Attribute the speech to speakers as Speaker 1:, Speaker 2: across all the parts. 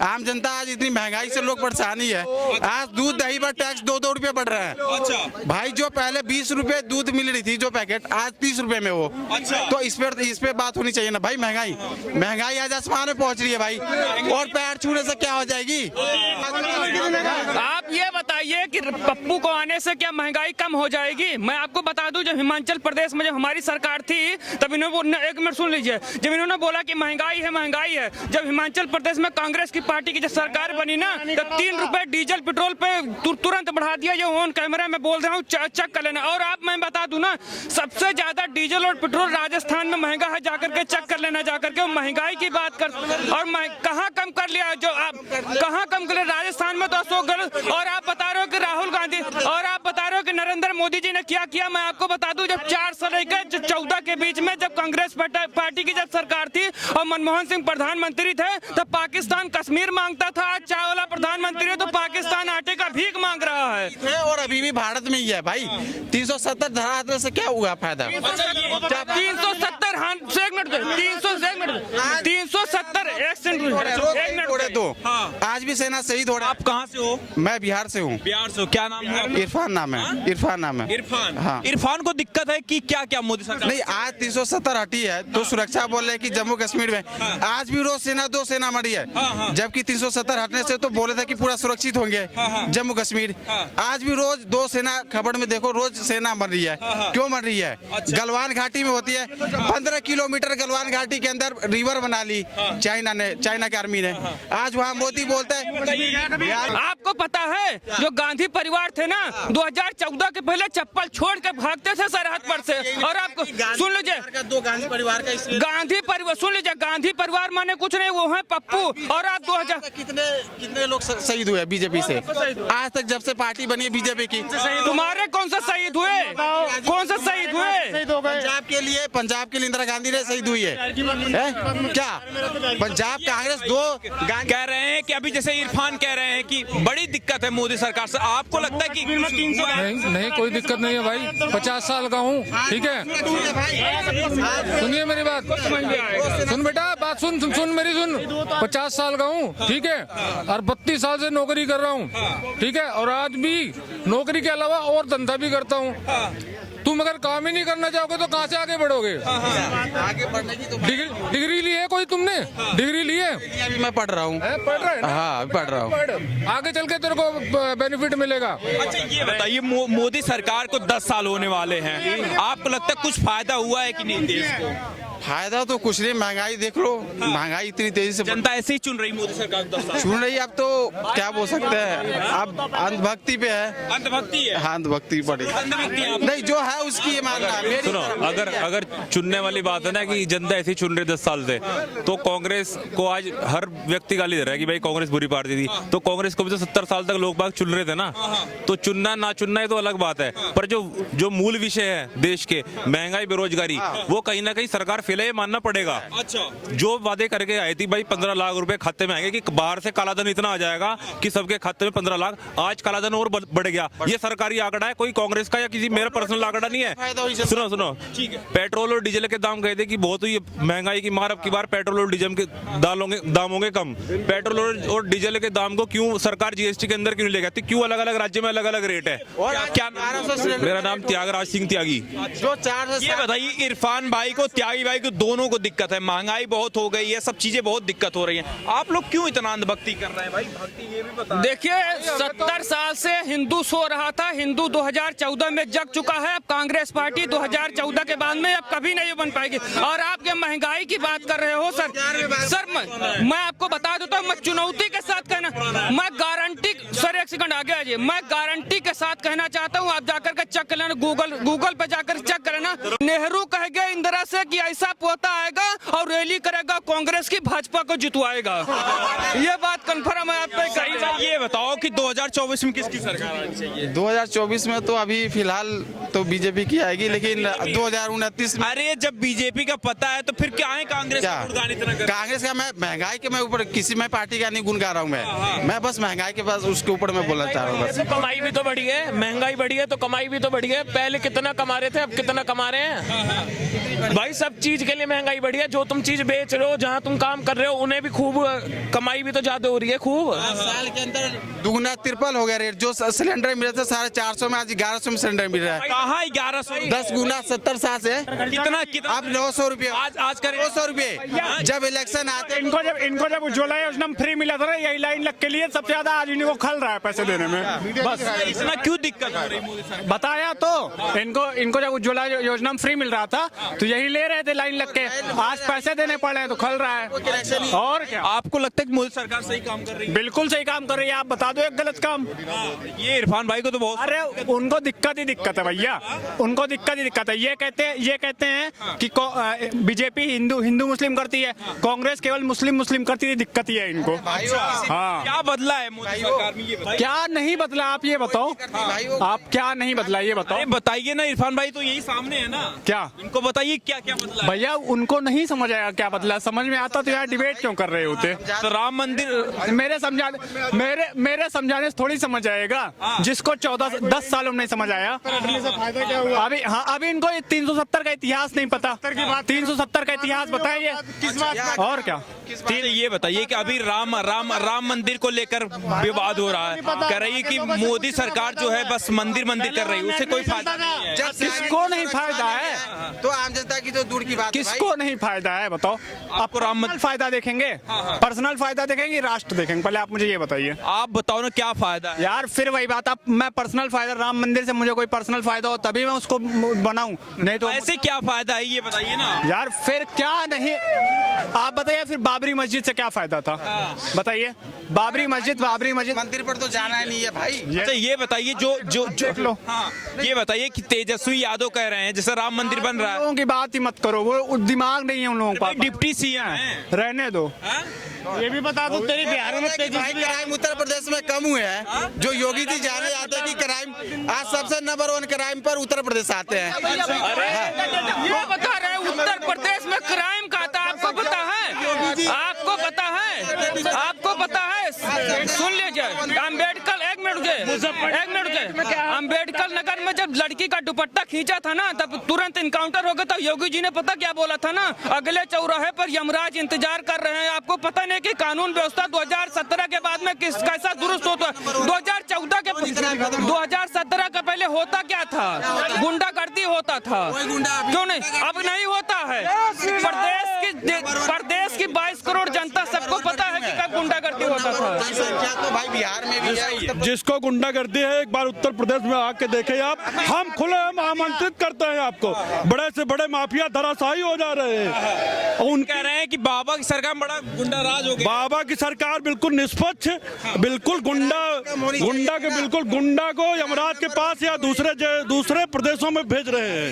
Speaker 1: आम जनता आज इतनी महंगाई से लोग परेशानी है। आज दूध दही पर टैक्स 2-2 रुपए बढ़ रहा है।
Speaker 2: अच्छा
Speaker 1: भाई जो पहले 20 रुपए दूध मिल रही थी जो पैकेट, आज 30 रुपए में वो।
Speaker 2: अच्छा।
Speaker 1: तो इस पे बात होनी चाहिए ना भाई। महंगाई आज आसमान में पहुंच रही है भाई, और पैर छूने से क्या हो जाएगी?
Speaker 3: आप ये बताइए कि पप्पू को आने से क्या महंगाई कम हो जाएगी? मैं आपको बता दूं, जब हिमाचल प्रदेश में जब हमारी सरकार थी तब इन्होंने, एक मिनट सुन लीजिए, जब इन्होंने बोला कि महंगाई है, जब हिमाचल प्रदेश में कांग्रेस की पार्टी की जब सरकार बनी ना, तो 3 रुपए डीजल पेट्रोल पे तुरंत बढ़ा दिया। ये ऑन कैमरा में बोल रहा हूँ, चेक कर लेना। और आप, मैं बता दूं ना, सबसे ज्यादा डीजल और पेट्रोल राजस्थान में महंगा है, जाकर के चेक कर लेना जाकर के। महंगाई की बात कर, और कहाँ कम कर लिया, जो आप कहाँ कम कर लिया? राजस्थान में तो अशोक गहलोत, और आप बता रहे हो कि राहुल गांधी, और आप बता रहे हो कि नरेंद्र मोदी जी ने क्या किया। मैं आपको बता दूं, जब 4 से लेकर 14 के बीच में जब कांग्रेस पार्टी की जब सरकार थी और मनमोहन सिंह प्रधानमंत्री थे, तब पाकिस्तान कश्मीर मांगता था। आज चाय वाला प्रधानमंत्री है तो पाकिस्तान आटे का भीख मांग रहा है।
Speaker 1: और अभी भी भारत में ही है भाई। 370 धारा से क्या हुआ फायदा?
Speaker 3: 370
Speaker 1: आज भी सेना शहीद हो रहा है।
Speaker 2: आप कहाँ से हो?
Speaker 1: मैं बिहार से हूँ।
Speaker 2: बिहार से हो, क्या नाम है आपका?
Speaker 1: इरफान नाम है। इरफान नाम है।
Speaker 2: इरफान।
Speaker 1: हाँ।
Speaker 2: इरफान को दिक्कत है कि क्या क्या मोदी सरकार?
Speaker 1: नहीं, आज 370 हटी है तो सुरक्षा बोल रहे हैं कि जम्मू कश्मीर में आज भी रोज दो सेना मरी है, जबकि 370 हटने से तो बोले थे कि पूरा सुरक्षित होंगे जम्मू कश्मीर। आज भी रोज 2 सेना, खबर में देखो, रोज सेना मर रही है। क्यों मर रही है? गलवान घाटी में होती है। 15 किलोमीटर गलवान घाटी के अंदर रिवर बना ली चाइना की आर्मी ने। आज वहाँ मोदी बोलते हैं।
Speaker 3: आपको पता है जो गांधी परिवार थे ना, 2014 के पहले चप्पल छोड़ के भागते थे सरहद पर से। और आपको सुन लीजिए,
Speaker 1: गांधी परिवार का
Speaker 3: गांधी परिवार, सुन लीजिए, गांधी परिवार माने कुछ नहीं, वो है पप्पू। और आप 2000
Speaker 1: कितने लोग शहीद हुए बीजेपी से आज तक, जब से पार्टी बनी है बीजेपी की?
Speaker 3: तुम्हारे कौन सा शहीद हुए? कौन सा शहीद हुए?
Speaker 1: पंजाब के लिए इंदिरा गांधी ने शहीद हुई है क्या? पंजाब कांग्रेस 2
Speaker 2: कह रहे हैं कि अभी जैसे इरफान कह रहे हैं कि बड़ी दिक्कत है मोदी सरकार से। आपको लगता है कि
Speaker 4: नहीं, कोई दिक्कत नहीं है भाई। 50 साल का हूँ, ठीक है। सुनिए मेरी बात, सुन बेटा, बात सुन मेरी सुन। 50 साल का हूँ, ठीक है, और 32 साल से नौकरी कर रहा हूँ, ठीक है। और आज भी नौकरी के अलावा और धंधा भी करता हूँ। तुम अगर काम ही नहीं करना चाहोगे तो कहाँ से आगे बढ़ोगे?
Speaker 1: आगे बढ़ने की तो
Speaker 4: डिग्री ली है कोई? तुमने डिग्री ली है?
Speaker 1: अभी मैं पढ़ रहा हूँ।
Speaker 4: पढ़ रहा है ना?
Speaker 1: हाँ, पढ़ रहा हूँ।
Speaker 4: आगे चल के तेरे को बेनिफिट मिलेगा।
Speaker 2: अच्छा ये बताइए, मोदी सरकार को 10 साल होने वाले हैं, आपको लगता है कुछ फायदा हुआ है कि नहीं देश को?
Speaker 1: फायदा तो कुछ नहीं, महंगाई देख लो। महंगाई इतनी तेजी से
Speaker 2: जनता ऐसे ही चुन रही मोदी सरकार को 10 साल?
Speaker 1: चुन रही। अब तो क्या बोल सकते हैं, अब अंधभक्ति पे है।
Speaker 2: अंधभक्ति है?
Speaker 1: हाँ, अंधभक्ति पड़ी नहीं, जो है उसकी ये मानना है।
Speaker 5: सुनो, अगर चुनने वाली बात है ना कि जनता ऐसी चुन रही 10 साल से, तो कांग्रेस को आज हर व्यक्ति गाली दे रहा है कि भाई कांग्रेस बुरी पार्टी थी। तो कांग्रेस को भी तो 70 साल तक लोग बाग चुन रहे थे ना। तो चुनना ना चुनना ये तो अलग बात है, पर जो मूल विषय है देश के, महंगाई, बेरोजगारी, वो कहीं ना कहीं सरकार फेल है, ये मानना पड़ेगा।
Speaker 2: अच्छा,
Speaker 5: जो वादे करके आई थी भाई 15 लाख रुपए खाते में आएंगे, कि बाहर से कालाधन इतना आ जाएगा कि सबके खाते में 15 लाख, आज कालाधन और बढ़ गया। ये सरकारी आंकड़ा है, कोई कांग्रेस का या किसी मेरा पर्सनल आंकड़ा नहीं है। सुनो, पेट्रोल और डीजल के दाम कहते कि बहुत हुई महंगाई की मार, अब की बार पेट्रोल और डीजल के दाम होंगे कम। पेट्रोल और डीजल के दाम को क्यों सरकार जीएसटी के अंदर क्यों नहीं ले गई? क्यों अलग अलग राज्य में अलग अलग रेट है? क्या? मेरा नाम त्यागराज सिंह त्यागी।
Speaker 1: जो 4
Speaker 2: ये बताइए, इरफान भाई को, त्यागी भाई को, दोनों को दिक्कत है, महंगाई बहुत हो गई है, सब चीजें बहुत दिक्कत हो रही हैं। आप लोग क्यों इतना अंधभक्ति कर रहे हैं भाई? भक्ति ये भी बता।
Speaker 3: देखिए, 70 साल से हिंदू सो रहा था, हिंदू 2014 में जग चुका है। अब कांग्रेस पार्टी 2014 के बाद में अब कभी नहीं बन पाएगी। और आप ये महंगाई की बात कर रहे हो सर, मैं आपको बता देता हूँ, मैं चुनौती के साथ कहना, मैं गारंटी, सर एक सेकंड आगे आ जाइए, मैं गारंटी के साथ कहना चाहता हूँ, आप जाकर के चेक कर लेना, गूगल पे जाकर चेक करना। नेहरू कह गए इंदिरा से कि ऐसा पोता आएगा और रैली करेगा कांग्रेस की, भाजपा को जितवाएगा। ये बात कंफर्म है आप पे?
Speaker 2: ये बताओ कि 2024 में किसकी सरकार आनी चाहिए?
Speaker 1: 2024 में तो अभी फिलहाल तो बीजेपी की आएगी, लेकिन 2029 में।
Speaker 2: अरे जब बीजेपी का पता है तो फिर क्या है कांग्रेस का गुणगान इतना कर?
Speaker 1: कांग्रेस का, मैं महंगाई के मैं ऊपर किसी मैं पार्टी का नहीं गुण गा रहा हूँ। मैं बस महंगाई के पास उसके ऊपर मैं बोलना चाह रहा हूँ बस।
Speaker 6: कमाई भी तो बढ़ी है, महंगाई बढ़ी है तो कमाई भी तो बढ़ी है। पहले कितना कमा रहे थे, अब कितना कमा रहे हैं? भाई सब चीज के लिए महंगाई बढ़ी है। जो तुम चीज बेच रहे हो, जहाँ तुम काम कर रहे हो, उन्हें भी खूब कमाई भी तो ज्यादा हो रही है खूब।
Speaker 1: साल के अंदर दुगना ट्रिपल हो गया रेट। जो सिलेंडर मिल रहा था 450 में, आज 1100 में सिलेंडर मिल रहा है।
Speaker 2: कहाँ 1100?
Speaker 1: 10 गुना 70 साल से
Speaker 2: कितना
Speaker 1: अब 900 रुपये,
Speaker 2: आज करें
Speaker 1: 200 रुपये। जब इलेक्शन आते
Speaker 7: इनको जब उज्ज्वला योजना फ्री मिला था ना, यही लाइन लग के लिए सबसे ज्यादा आज इनको खल रहा है पैसे देने में। बस
Speaker 2: इतना क्यों दिक्कत हो रही मोदी सरकार?
Speaker 7: बताया तो इनको जब उज्ज्वला योजना में फ्री मिल रहा था तो यही ले रहे थे लाइन लग के। आज पैसे देने पड़े हैं तो खल रहा है। और क्या
Speaker 2: आपको लगता है कि मोदी सरकार सही काम कर रही है?
Speaker 7: बिल्कुल सही काम कर रही है। आप बता दो एक गलत काम।
Speaker 2: ये इरफान भाई को तो बहुत
Speaker 7: अरे उनको दिक्कत ही दिक्कत है भैया, उनको दिक्कत ही दिक्कत है। ये कहते हैं कि बीजेपी हिंदू मुस्लिम करती है, कांग्रेस केवल मुस्लिम करती है। दिक्कत ही है इनको। हाँ,
Speaker 2: क्या बदला है मोदी सरकार में, ये बताइए।
Speaker 7: क्या नहीं बदला आप ये बताओ। आप क्या नहीं बदला ये बताओ।
Speaker 2: अरे बताइए ना, इरफान भाई तो यही सामने है ना।
Speaker 7: क्या
Speaker 2: इनको बताइए क्या क्या बदला है?
Speaker 7: भैया उनको नहीं समझ आया क्या बदला। समझ में आता तो यार डिबेट क्यों कर रहे होते।
Speaker 2: तो राम मंदिर
Speaker 7: मेरे समझाने से थोड़ी समझ आएगा। जिसको 10 सालों में नहीं समझ आया। अभी हाँ, अभी इनको 370 का इतिहास नहीं पता। 370 का इतिहास बताइए। और क्या
Speaker 2: ये बताइए कि अभी राम मंदिर को लेकर विवाद हो रहा है। कह रही है कि मोदी सरकार जो है बस मंदिर कर रही है, उससे कोई फायदा नहीं है।
Speaker 7: किसको नहीं फायदा है?
Speaker 1: तो आम जनता की तो दूर की बात है
Speaker 7: किसको नहीं फायदा है बताओो।
Speaker 2: आपको राम
Speaker 7: पर्सनल फायदा देखेंगे, पर्सनल फायदा देखेंगे, राष्ट्र देखेंगे। पहले आप मुझे ये बताइए।
Speaker 2: आप बताओ ना क्या फायदा है?
Speaker 7: यार फिर वही बात। आप मैं पर्सनल फायदा, राम मंदिर से मुझे कोई पर्सनल फायदा हो तभी मैं उसको बनाऊं, नहीं तो
Speaker 2: ऐसे क्या फायदा है ये बताइए ना।
Speaker 7: यार फिर क्या नहीं। आप बताइए फिर बाबरी मस्जिद से क्या फायदा था? बताइए। बाबरी मस्जिद
Speaker 1: मंदिर पर तो जाना नहीं है भाई।
Speaker 2: अच्छा ये बताइए जो
Speaker 7: देख लो।
Speaker 2: ये बताइए कि तेजस्वी यादव कह रहे हैं जैसे राम मंदिर बन रहा है।
Speaker 7: लोगों की बात ही मत करो, वो दिमाग नहीं है उन लोगों का।
Speaker 2: डिप्टी सीएम है,
Speaker 7: रहने दो। ये भी बता दो तेरी बिहार में
Speaker 1: भाई क्राइम उत्तर प्रदेश में कम हुए हैं। जो योगी जी जाने जाते हैं कि क्राइम आज सबसे नंबर 1 क्राइम पर उत्तर प्रदेश आते हैं।
Speaker 3: वो बता रहे हैं उत्तर प्रदेश में क्राइम का था। आपको पता है? आपको पता है? आपको पता है? सुन लीजिए। अम्बेडकर एक मिनट के अम्बेडकर नगर में जब लड़की का दुपट्टा खींचा था ना, तब तुरंत इनकाउंटर हो गया था। योगी जी ने पता क्या बोला था ना, अगले चौराहे पर यमराज इंतजार कर रहे हैं। आपको पता नहीं कि कानून व्यवस्था 2017 के बाद में कैसा दुरुस्त होता है। 2017 के पहले होता क्या था? गुंडागर्दी होता था। क्यों नहीं? अब नहीं होता है। प्रदेश की 22 करोड़ जनता सबको पता है कि कब गुंडागर्दी होता था।
Speaker 1: जनसंख्या तो भाई बिहार में भी है।
Speaker 8: जिसको गुंडागर्दी है एक बार उत्तर प्रदेश में आके देखे आप। हम खुले आमंत्रित करते हैं आपको। बड़े से बड़े माफिया धराशायी हो जा रहे हैं।
Speaker 2: उन कह रहे हैं कि बाबा की सरकार में बड़ा गुंडा राज हो गया।
Speaker 8: बाबा की सरकार बिल्कुल निष्पक्ष, बिल्कुल गुंडा के बिल्कुल गुंडा को यमराज के पास या दूसरे प्रदेशों में भेज रहे हैं।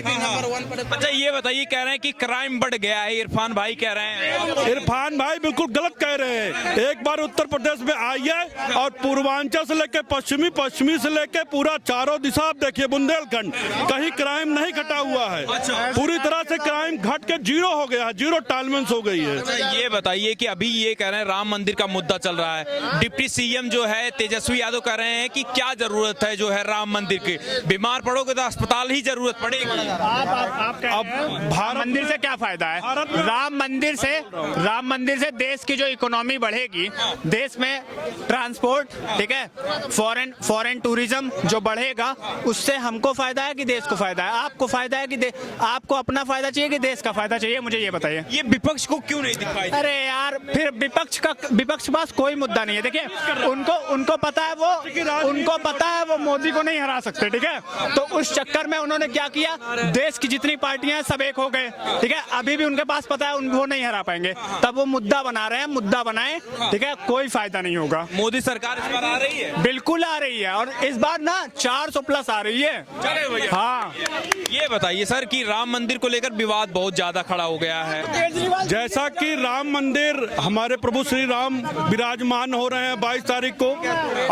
Speaker 2: अच्छा ये बताइए, कह रहे हैं कि क्राइम बढ़ गया है। इरफान भाई कह रहे हैं।
Speaker 8: इरफान भाई बिल्कुल गलत कह रहे हैं। एक बार उत्तर प्रदेश में आइए और पूर्वांचल से लेकर पश्चिमी से लेकर पूरा चारों दिशा आप देखिए। बुंदेलखंड कहीं क्राइम नहीं घटा हुआ है। पूरी तरह से क्राइम घट के जीरो हो गया है, जीरो टॉलरेंस हो गई है।
Speaker 2: अच्छा ये बताइए कि अभी ये कह रहे हैं राम मंदिर का मुद्दा चल रहा है। डिप्टी सीएम जो है तेजस्वी यादव कह रहे हैं कि क्या जरूरत है जो है राम मंदिर की। बीमार पड़ोगे तो अस्पताल ही जरूरत पड़ेगी।
Speaker 7: अब भारत मंदिर से क्या फायदा है? राम मंदिर से देश की जो इकोनॉमी बढ़ेगी, देश में ट्रांसपोर्ट, ठीक है, फॉरेन टूरिज्म जो बढ़ेगा, उससे हमको फायदा है कि देश को फायदा है? आपको फायदा है कि आपको अपना फायदा चाहिए कि देश का फायदा चाहिए? मुझे ये बताइए।
Speaker 2: ये विपक्ष को क्यों नहीं दिखाई?
Speaker 7: अरे यार फिर विपक्ष के पास कोई मुद्दा नहीं है। देखिए उनको पता है वो मोदी को नहीं हरा सकते, ठीक है। तो उस चक्कर में उन्होंने क्या किया, देश की जितनी पार्टियां हैं सब एक हो गए, ठीक है। अभी भी उनके पास पता है उनको नहीं हरा पाएंगे, तब वो मुद्दा बना रहे हैं। मुद्दा बनाए, ठीक है, कोई फायदा नहीं होगा।
Speaker 2: मोदी सरकार इस बार आ रही है?
Speaker 7: बिल्कुल आ रही है, और इस बार ना 400 प्लस आ रही है।
Speaker 2: चले भैया।
Speaker 7: हाँ
Speaker 2: ये बताइए सर कि राम मंदिर को लेकर विवाद बहुत ज्यादा खड़ा हो गया है।
Speaker 8: जैसा कि राम मंदिर हमारे प्रभु श्री राम विराजमान हो रहे हैं 22 तारीख को,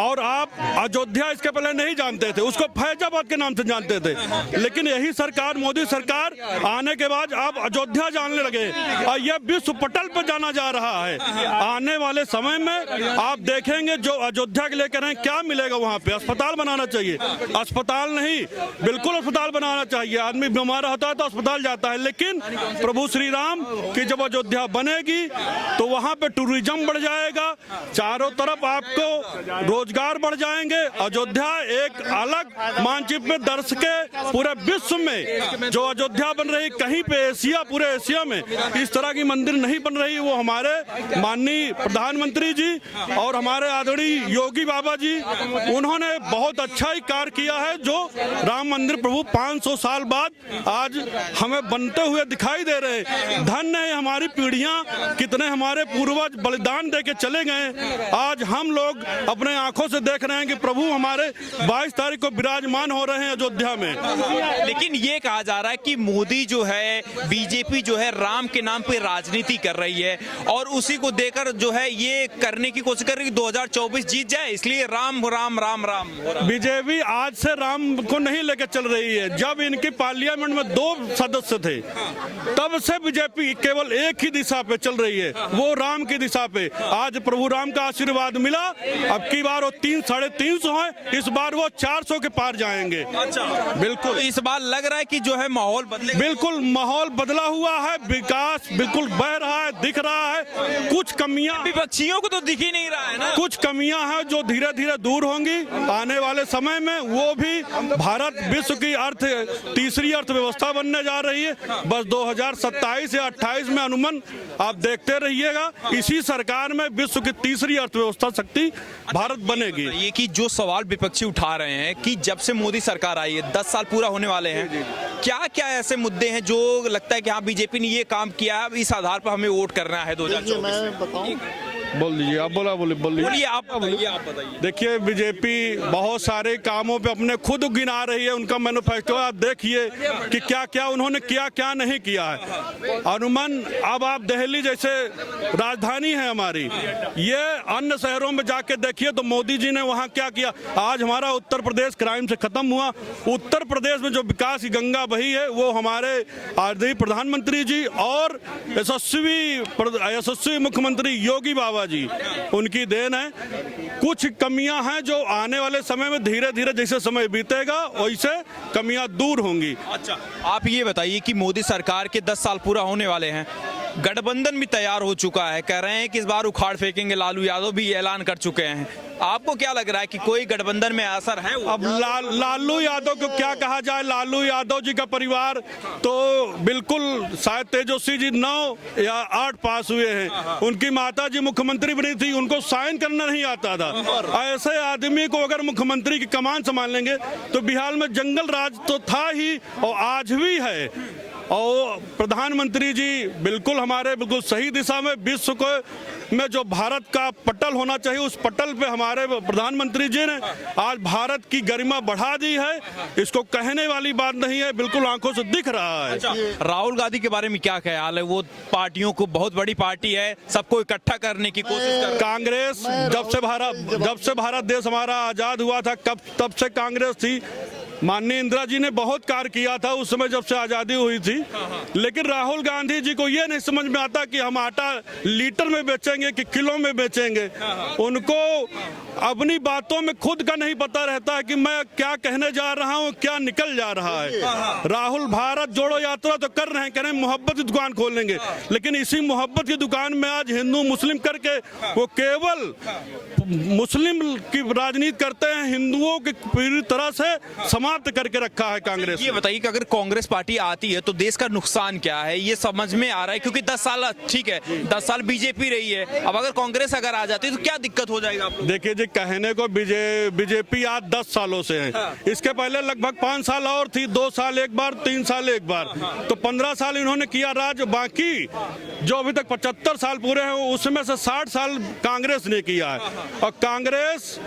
Speaker 8: और आप अयोध्या इसके पहले नहीं जानते थे, उसको फैजाबाद के नाम से जानते थे। लेकिन यही सरकार, मोदी सरकार आने के बाद अब अब अयोध्या जाने लगे और ये विश्व पटल पर जाना जा रहा है। आने वाले समय में आप देखेंगे जो अयोध्या के लेकर हैं क्या मिलेगा वहाँ पे। अस्पताल बनाना चाहिए, अस्पताल नहीं, बिल्कुल अस्पताल बनाना चाहिए। आदमी बीमार होता है तो अस्पताल जाता है, लेकिन प्रभु श्री राम की जब अयोध्या बनेगी तो वहाँ पे टूरिज्म बढ़ जाएगा, चारों तरफ आपको रोजगार बढ़ जाएंगे। अयोध्या एक अलग मानचित्र में दर्श के पूरे विश्व में जो अयोध्या बन रही, कहीं पे एशिया, पूरे एशिया में इस तरह की मंदिर नहीं बन रही। वो हमारे माननीय प्रधानमंत्री जी और हमारे आदरणीय योगी बाबा जी, उन्होंने बहुत अच्छा ही कार्य किया है। जो राम मंदिर प्रभु 500 साल बाद आज हमें बनते हुए दिखाई दे रहे हैं। धन्य है हमारी पीढ़ियां, कितने हमारे पूर्वज बलिदान देके चले गए। आज हम लोग अपने आंखों से देख रहे हैं कि प्रभु हमारे 22 तारीख को विराजमान हो रहे हैं अयोध्या में।
Speaker 2: लेकिन ये कहा जा रहा है कि मोदी जो है, बीजेपी जो है, राम के नाम पे राजनीति कर रही है और उसी को देकर जो है ये करने की कोशिश कर रही है 2024 जीत जाए, इसलिए राम राम राम राम।
Speaker 8: बीजेपी आज से राम को नहीं लेकर चल रही है। जब इनकी पार्लियामेंट में 2 सदस्य थे तब से बीजेपी केवल एक ही दिशा पे चल रही है, वो राम की दिशा पे। आज प्रभु राम का आशीर्वाद मिला, अब की बार वो 300-350 है, इस बार वो 400 के पार जाएंगे। बिल्कुल
Speaker 2: तो इस बार लग रहा है कि जो है माहौल बदले,
Speaker 8: बिल्कुल माहौल बदला हुआ है, विकास बिल्कुल बह रहा है, दिख रहा है। कुछ कमियां
Speaker 2: विपक्षियों को तो दिख ही नहीं रहा है ना,
Speaker 8: कुछ कमियां हैं जो धीरे धीरे दूर होंगी आने वाले समय में। वो भी भारत विश्व की तीसरी अर्थव्यवस्था बनने जा रही है। बस 2027 या 28 में अनुमान आप देखते रहिएगा, इसी सरकार में विश्व की तीसरी अर्थव्यवस्था शक्ति भारत बनेगी।
Speaker 2: ये कि जो सवाल विपक्षी उठा रहे हैं कि जब से मोदी सरकार आई है 10 साल पूरा होने वाले हैं, क्या क्या ऐसे मुद्दे हैं जो लगता है कि हाँ बीजेपी ने ये काम किया है, इस आधार पर हमें वोट करना है 2024?
Speaker 8: बोल दीजिए, आप बोलिए।
Speaker 2: आप बताइए।
Speaker 8: देखिए, बीजेपी बहुत सारे कामों पे अपने खुद गिना रही है। उनका मैनिफेस्टो आप देखिए कि क्या क्या उन्होंने किया, क्या नहीं किया है। अनुमान अब आप दिल्ली जैसे राजधानी है हमारी, ये अन्य शहरों में जाके देखिए तो मोदी जी ने वहाँ क्या किया। आज हमारा उत्तर प्रदेश क्राइम से खत्म हुआ। उत्तर प्रदेश में जो विकास की गंगा बही है वो हमारे आदरणीय प्रधानमंत्री जी और यशस्वी मुख्यमंत्री योगी बाबा जी, उनकी देन है। कुछ कमियां हैं जो आने वाले समय में धीरे धीरे जैसे समय बीतेगा वैसे कमियां दूर होंगी।
Speaker 2: अच्छा, आप ये बताइए कि मोदी सरकार के 10 साल पूरा होने वाले हैं, गठबंधन भी तैयार हो चुका है, कह रहे हैं कि इस बार उखाड़ फेंकेंगे, लालू यादव भी ऐलान कर चुके हैं। आपको क्या लग रहा है कि कोई गठबंधन में असर है?
Speaker 8: अब लालू यादव को क्या कहा जाए। लालू यादव जी का परिवार तो बिल्कुल, शायद तेजस्वी जी 9 या 8 पास हुए हैं। उनकी माता जी मुख्यमंत्री बनी थी, उनको साइन करना नहीं आता था। ऐसे आदमी को अगर मुख्यमंत्री की कमान संभाल लेंगे तो बिहार में जंगल राज तो था ही और आज भी है। और प्रधानमंत्री जी बिल्कुल हमारे बिल्कुल सही दिशा में, विश्व को में जो भारत का पटल होना चाहिए उस पटल पे हमारे प्रधानमंत्री जी ने आज भारत की गरिमा बढ़ा दी है। इसको कहने वाली बात नहीं है, बिल्कुल आंखों से दिख रहा है।
Speaker 2: राहुल गांधी के बारे में क्या ख्याल है? वो पार्टियों को, बहुत बड़ी पार्टी है, सबको इकट्ठा करने की कोशिश कर।
Speaker 8: कांग्रेस जब से भारत देश हमारा आजाद हुआ था तब से कांग्रेस थी। माननीय इंदिरा जी ने बहुत कार्य किया था उस समय जब से आजादी हुई थी। लेकिन राहुल गांधी जी को ये नहीं समझ में आता कि हम आटा लीटर में बेचेंगे कि किलो में बेचेंगे। उनको अपनी बातों में खुद का नहीं पता रहता है कि मैं क्या कहने जा रहा हूँ, क्या निकल जा रहा है। राहुल भारत जोड़ो यात्रा तो कर रहे हैं, कह रहे हैं मोहब्बत की दुकान खोल लेंगे, लेकिन इसी मोहब्बत की दुकान में आज हिंदू मुस्लिम करके वो केवल मुस्लिम की राजनीति करते हैं, हिंदुओं की पूरी तरह से समाप्त करके रखा है कांग्रेस।
Speaker 2: ये बताइए कि अगर कांग्रेस पार्टी आती है तो देश का नुकसान क्या है, ये समझ में आ रहा है? क्योंकि 10 साल ठीक है, 10 साल बीजेपी रही है, अब अगर कांग्रेस अगर आ जाती है तो क्या दिक्कत हो जाएगा?
Speaker 8: देखिए जी, कहने को बीजेपी आज 10 सालों से है। इसके पहले लगभग 5 साल और थी, 2 साल एक बार, 3 साल एक बार, तो 15 साल इन्होंने किया राज। बाकी जो अभी तक 75 साल पूरे हैं उसमें से 60 साल कांग्रेस ने किया है और कांग्रेस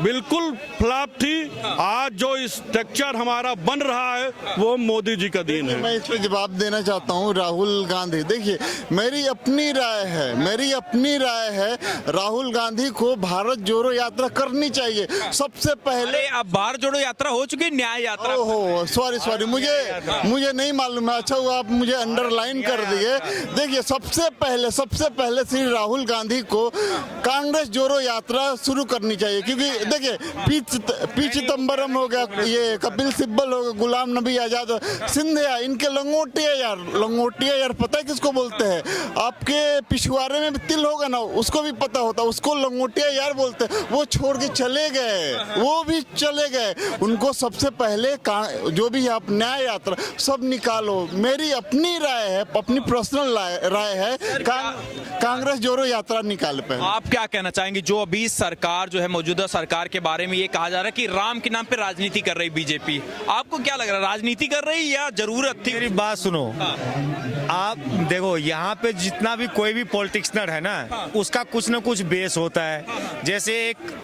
Speaker 8: बिल्कुल फ्लॉप थी। आज जो इस स्ट्रक्चर हमारा बन रहा है वो मोदी जी का देन है।
Speaker 9: मैं इस पे जवाब देना चाहता हूँ। राहुल गांधी, देखिए मेरी अपनी राय है राहुल गांधी को भारत जोड़ो यात्रा करनी चाहिए सबसे पहले।
Speaker 2: अब भारत जोड़ो यात्रा हो चुकी है, न्याय यात्रा।
Speaker 9: ओहो सॉरी मुझे नहीं मालूम है। अच्छा हुआ आप मुझे अंडरलाइन कर दिए। देखिए सबसे पहले श्री राहुल गांधी को कांग्रेस जोड़ो यात्रा शुरू करनी चाहिए, क्योंकि देखिए पी चिदम्बरम हो गया, ये कपिल सिब्बल हो गया, गुलाम नबी आजाद, सिंधिया, इनके लंगोटिया यार पता है किसको बोलते हैं? आपके पिछवाड़े में भी तिल होगा ना, उसको भी पता होता, उसको लंगोटिया यार बोलते हैं। वो छोड़ के चले गए, उनको सबसे पहले जो भी आप न्याय यात्रा सब निकालो। मेरी अपनी राय है, अपनी पर्सनल राय है, कांग्रेस जोड़ो यात्रा निकाल पे।
Speaker 2: आप क्या कहना चाहेंगे जो अभी सरकार जो है, मौजूदा सरकार के बारे में ये कहा जा रहा है कि राम के नाम पे राजनीति कर रही बीजेपी, आपको क्या लग रहा है, राजनीति कर रही या जरूरत थी?
Speaker 10: मेरी बात सुनो, आप देखो यहाँ पे जितना भी कोई भी पॉलिटिशियन है ना, उसका कुछ ना कुछ बेस होता है। जैसे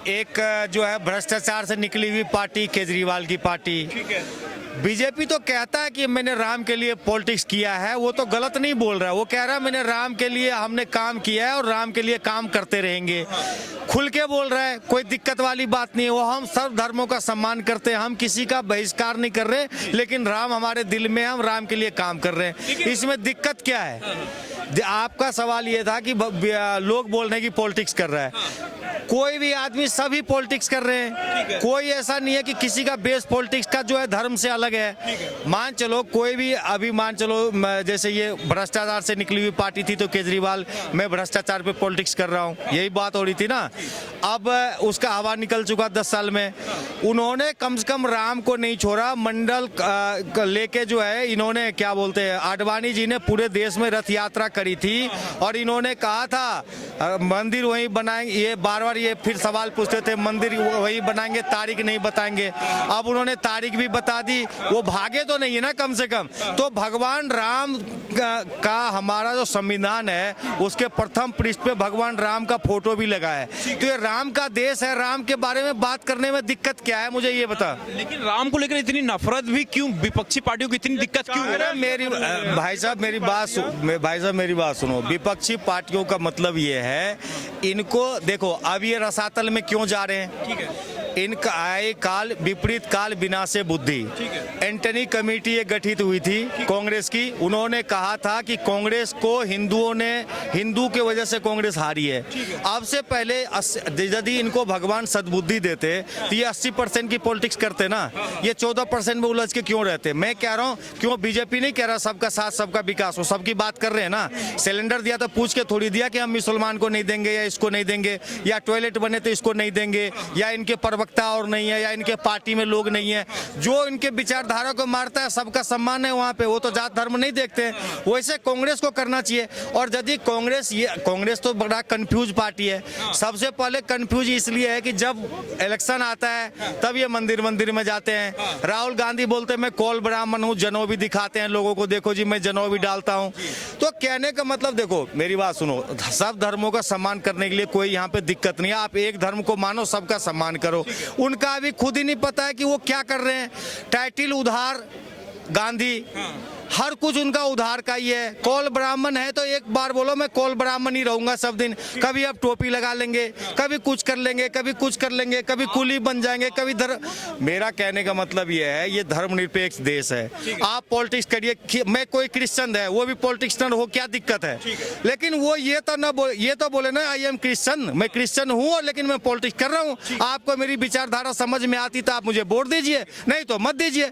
Speaker 10: एक जो है भ्रष्टाचार से निकली हुई पार्टी केजरीवाल की पार्टी, बीजेपी तो कहता है कि मैंने राम के लिए पॉलिटिक्स किया है, वो तो गलत नहीं बोल रहा है। वो कह रहा है मैंने राम के लिए हमने काम किया है और राम के लिए काम करते रहेंगे, खुल के बोल रहा है, कोई दिक्कत वाली बात नहीं है। वो हम सब धर्मों का सम्मान करते हैं, हम किसी का बहिष्कार नहीं कर रहे, लेकिन राम हमारे दिल में है, हम राम के लिए काम कर रहे हैं। इसमें दिक्कत क्या है? आपका सवाल ये था कि लोग बोल रहे हैं कि पॉलिटिक्स कर रहा है, कोई भी आदमी सभी पॉलिटिक्स कर रहे हैं, कोई ऐसा नहीं है कि किसी का बेस पॉलिटिक्स का जो है धर्म से अलग है। मान चलो कोई भी अभी मान चलो जैसे ये भ्रष्टाचार से निकली हुई पार्टी थी तो केजरीवाल मैं भ्रष्टाचार पे पॉलिटिक्स कर रहा हूँ, यही बात हो रही थी ना। अब उसका हवा निकल चुका 10 साल में, उन्होंने कम से कम राम को नहीं छोड़ा, मंडल लेके जो है इन्होंने क्या बोलते हैं, आडवाणी जी ने पूरे देश में रथ यात्रा करी थी और इन्होंने कहा था मंदिर वहीं बनाएंगे। ये बार बार ये फिर सवाल पूछते थे मंदिर वहीं बनाएंगे, तारीख नहीं बताएंगे। अब उन्होंने तारीख भी बता दी, वो भागे तो नहीं है ना कम से कम। तो भगवान राम का हमारा जो संविधान है उसके प्रथम पृष्ठ पे भगवान राम का फोटो भी लगा है। तो ये राम का देश है, राम के बारे में बात करने में दिक्कत क्या है, मुझे ये बता।
Speaker 2: लेकिन राम को लेकर इतनी नफरत भी क्यों, विपक्षी पार्टियों को इतनी दिक्कत क्यों?
Speaker 10: मेरी भाई साहब मेरी बात सुनो। विपक्षी पार्टियों का मतलब ये है, इनको देखो अब ये रसातल में क्यों जा रहे हैं, ठीक है, इनका आए काल विपरीत काल विनाशे बुद्धि। एंटनी कमेटी ये गठित हुई थी कांग्रेस की, उन्होंने कहा था कि कांग्रेस को हिंदू के वजह से कांग्रेस हारी है। अब से पहले यदि इनको भगवान सद्बुद्धि देते तो ये 80% की पॉलिटिक्स करते ना, ये 14% में उलझ के क्यों रहते। मैं कह रहा हूँ क्यों बीजेपी नहीं कह रहा सबका साथ सबका विकास हो, सबकी बात कर रहे हैं ना। सिलेंडर दिया तो पूछ के थोड़ी दिया कि हम मुसलमान को नहीं देंगे या इसको नहीं देंगे, या टॉयलेट बने तो इसको नहीं देंगे, या इनके प्रवक्ता और नहीं है, या इनके पार्टी में लोग नहीं है। जो इनके विचारधारा को मारता है सबका सम्मान है वहाँ पे, वो तो जात धर्म नहीं देखते हैं। वैसे कांग्रेस को करना चाहिए। और यदि कांग्रेस तो बड़ा कंफ्यूज पार्टी है। सबसे पहले कंफ्यूज इसलिए है कि जब इलेक्शन आता है तब ये मंदिर में जाते हैं। राहुल गांधी बोलते हैं मैं कौल ब्राह्मण हूँ, जनेऊ भी दिखाते हैं लोगों को, देखो जी मैं जनेऊ भी डालता हूँ। तो कहने का मतलब देखो मेरी बात सुनो, सब धर्मों का सम्मान करने के लिए कोई यहाँ पे दिक्कत नहीं है। आप एक धर्म को मानो, सबका सम्मान करो। उनका अभी खुद ही नहीं पता है कि वो क्या कर रहे हैं। टाइटिल उधार गांधी, हर कुछ उनका उधार का ही है। कौल ब्राह्मण है तो एक बार बोलो मैं कौल ब्राह्मण ही रहूंगा सब दिन। कभी आप टोपी लगा लेंगे, कभी कुछ कर लेंगे, कभी कुछ कर लेंगे, कभी कुली बन जाएंगे, कभी मेरा कहने का मतलब ये है, ये धर्मनिरपेक्ष देश है। आप पॉलिटिक्स करिए, मैं कोई क्रिश्चियन है वो भी पॉलिटिशियन हो, क्या दिक्कत है। लेकिन वो ये तो बोले ना आई एम क्रिश्चियन, मैं क्रिश्चियन हूँ लेकिन मैं पॉलिटिक्स कर रहा हूँ। आपको मेरी विचारधारा समझ में आती तो आप मुझे वोट दीजिए, नहीं तो मत दीजिए।